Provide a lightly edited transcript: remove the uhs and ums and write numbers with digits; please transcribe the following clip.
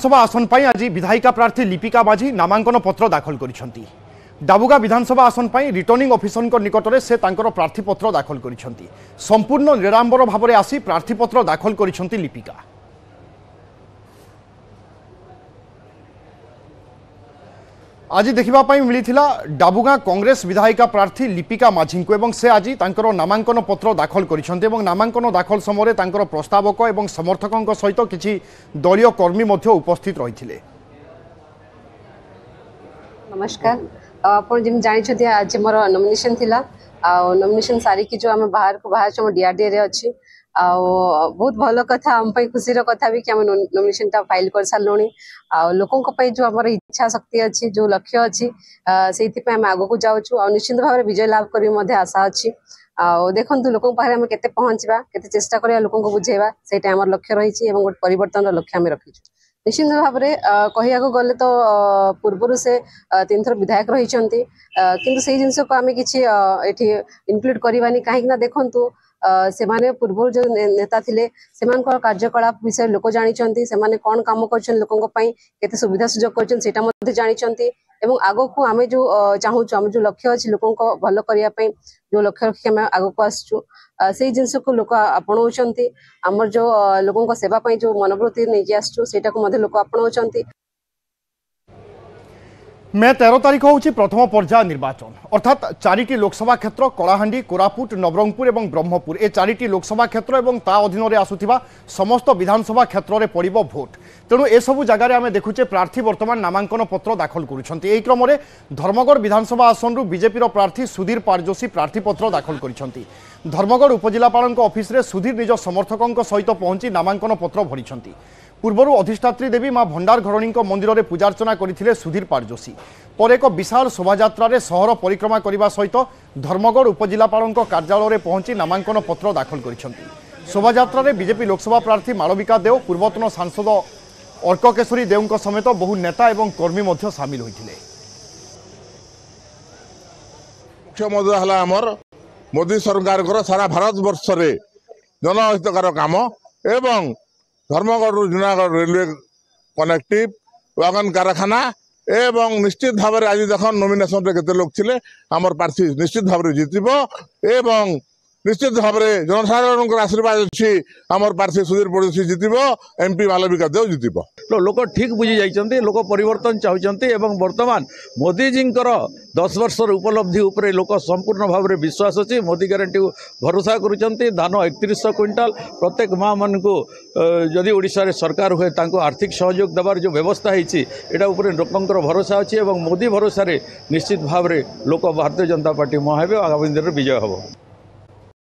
विधानसभा आसन पर आज विधायिका प्रार्थी लिपिका माझी नामांकन पत्र दाखल करिसेंती। डाबुगा विधानसभा आसन पर रिटर्निंग ऑफिसर निकट में से प्रार्थीपत्र दाखल करिसेंती। संपूर्ण निरांबर भाव में आसी प्रार्थीपत्र दाखल करिसेंती लिपिका। आज देखा मिलता डाबुगा कांग्रेस विधायिका प्रार्थी लिपिका माझी को एवं से आज नामांकन पत्र दाखल करिसेंती। नामांकन दाखल समय प्रस्तावक और समर्थकों सहित किसी दलीय कर्मी उपस्थित रही। नमस्कार, आप जानते आज मोर नॉमिनेशन थिला नॉमिनेशन सारिकी जो आम बाहर को बाहर डीआरडीए रे अच्छी बहुत भल कथा आम खुशी कथा भी कि आम नॉमिनेशन टा फाइल कर सारू लोकों जो आम इच्छा शक्ति अच्छी जो लक्ष्य अच्छी से आम आग को जाऊँ निश्चित भाव में विजय लाभ कर आशा अच्छी। देखु लोकों पाखे आम के पहुँचा के चेष्टा करवा लोक बुझेवा से लक्ष्य रही गोटे परिवर्तन लक्ष्य आम रखीचु। निश्चित भाव में कहया गले तो पूर्वर से 3 थर विधायक रही किंतु से जिनस को आम कि इनक्लूड करवानी कहीं देखु से पूर्व जो नेता थिले सेमानकर कार्यकलाप विषय लोक जानी से कौन काम कर लोकों केते सुविधा सुजोग कर जानी एवं आग को आम जो चाहूँ आम जो लक्ष्य अच्छी लोकों को भल करने जो लक्ष्य रखी आम आग को आसचु से जिनस को लोक आपणाऊँ आमर जो लोकों सेवाई जो मनोवृत्ति नहीं आसचु से लोक आपणाऊँ। मे 13 तारिख हूँ प्रथम पर्याय निर्वाचन अर्थात 4टी लोकसभा क्षेत्र कलाहांडी कोरापुट नवरंगपुर और ब्रह्मपुर ए 4टी लोकसभा क्षेत्र और ता अधीन में आसुथिबा समस्त विधानसभा क्षेत्र में पड़िबो भोट। तेणु ए सबु जगार आम देखुचे प्रार्थी वर्तमान नामांकन पत्र दाखल करुछंती। एही क्रम में धर्मगढ़ विधानसभा आसन बीजेपी प्रार्थी सुधीर पारजोशी प्रार्थीपत्र दाखल करिसेंती। धर्मगढ़ उपजिलापाल ऑफिस रे सुधीर निज समर्थकों सहित पहुंची नामांकन पत्र भरिसेंती। पूर्वर अधिष्ठात्री देवी मां भंडार घरणी मंदिर में पूजार्चना करथिले सुधीर पारजोशी। पर एक विशाल शोभायात्रा सहर परिक्रमा करने सहित धर्मगढ़ उपजिलापाल कार्यालय में पहुंची नामांकन पत्र दाखल करिसेंती। शोभायात्रा बीजेपी लोकसभा प्रार्थी मालविका देव पूर्वतन सांसद अर्ककेशरी देव समेत बहु नेता और कर्मी सामिल होते। मोदी सरकार सारा भारत वर्ष में जनहितकर काम एवं Dharamgarh Junagadh railway connective wagon कारखाना एवं निश्चित भाव में आज देख नॉमिनेशन रे केते लोग थिले हमर प्रार्थी निश्चित भाव में जीतबो एवं निश्चित भाव में जनसाधारण आशीर्वाद अच्छी आमर प्रार्थी सुधीर पारजोशी जीतबो एमपी मालविका देव जीतबो। लोक ठीक बुझी जाइछन्ती लोक परिवर्तन चाहते एवं वर्तमान मोदी जी 10 वर्ष उपलब्धि उपरे लोक संपूर्ण भाव में विश्वास अच्छी मोदी ग्यारंटी भरोसा करुँच धान 3100 क्विंटाल प्रत्येक माँ मान को जदि ओडिशा रे सरकार हुए तांको आर्थिक सहयोग देवार जो व्यवस्था होती है लोकंर भरोसा अच्छी एवं मोदी भरोसा निश्चित भाव में लोक भारतीय जनता पार्टी महावे आगामी दिन में विजय हम।